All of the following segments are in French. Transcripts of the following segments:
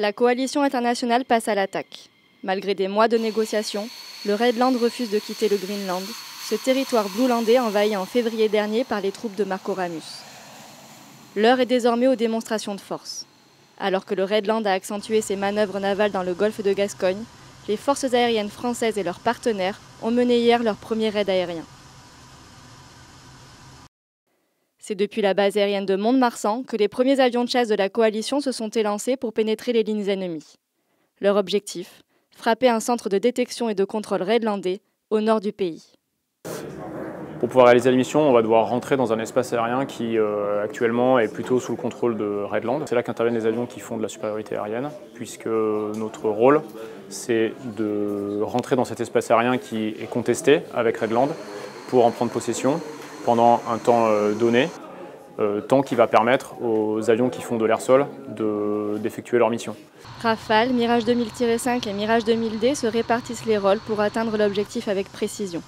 La coalition internationale passe à l'attaque. Malgré des mois de négociations, le Redland refuse de quitter le Greenland, ce territoire bluelandais envahi en février dernier par les troupes de Marco Ramus. L'heure est désormais aux démonstrations de force. Alors que le Redland a accentué ses manœuvres navales dans le golfe de Gascogne, les forces aériennes françaises et leurs partenaires ont mené hier leur premier raid aérien. C'est depuis la base aérienne de Mont-de-Marsan que les premiers avions de chasse de la coalition se sont élancés pour pénétrer les lignes ennemies. Leur objectif, frapper un centre de détection et de contrôle redlandais au nord du pays. Pour pouvoir réaliser la mission, on va devoir rentrer dans un espace aérien qui actuellement est plutôt sous le contrôle de Redland. C'est là qu'interviennent les avions qui font de la supériorité aérienne, puisque notre rôle, c'est de rentrer dans cet espace aérien qui est contesté avec Redland pour en prendre possession pendant un temps donné, temps qui va permettre aux avions qui font de l'air-sol d'effectuer leur mission. Rafale, Mirage 2000-5 et Mirage 2000D se répartissent les rôles pour atteindre l'objectif avec précision.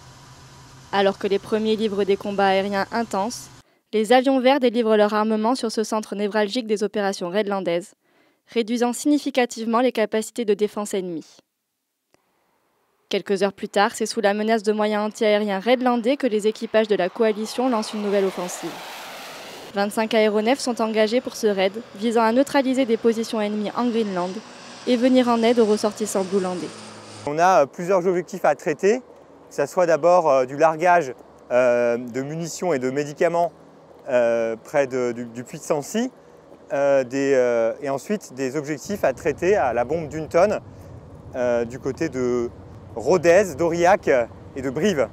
Alors que les premiers livrent des combats aériens intenses, les avions verts délivrent leur armement sur ce centre névralgique des opérations redlandaises, réduisant significativement les capacités de défense ennemies. Quelques heures plus tard, c'est sous la menace de moyens anti-aériens redlandais que les équipages de la coalition lancent une nouvelle offensive. 25 aéronefs sont engagés pour ce raid, visant à neutraliser des positions ennemies en Greenland et venir en aide aux ressortissants bluelandais. On a plusieurs objectifs à traiter, que ce soit d'abord du largage de munitions et de médicaments près du puits de Sancy, et ensuite des objectifs à traiter à la bombe d'une tonne du côté de Rodez, d'Aurillac et de Brive.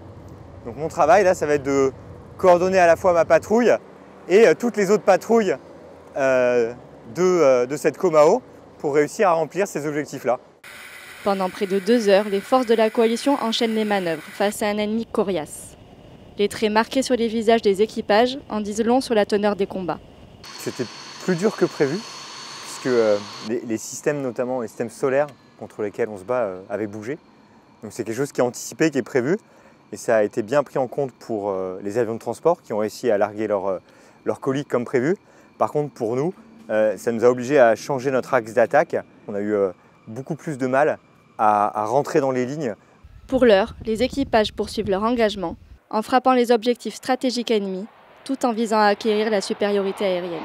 Donc mon travail là, ça va être de coordonner à la fois ma patrouille et toutes les autres patrouilles de cette Comao pour réussir à remplir ces objectifs-là. Pendant près de 2 heures, les forces de la coalition enchaînent les manœuvres face à un ennemi coriace. Les traits marqués sur les visages des équipages en disent long sur la teneur des combats. C'était plus dur que prévu, puisque les systèmes, notamment les systèmes solaires contre lesquels on se bat, avaient bougé. Donc c'est quelque chose qui est anticipé, qui est prévu, et ça a été bien pris en compte pour les avions de transport qui ont réussi à larguer leur colis comme prévu. Par contre, pour nous, ça nous a obligés à changer notre axe d'attaque. On a eu beaucoup plus de mal à rentrer dans les lignes. Pour l'heure, les équipages poursuivent leur engagement en frappant les objectifs stratégiques ennemis, tout en visant à acquérir la supériorité aérienne.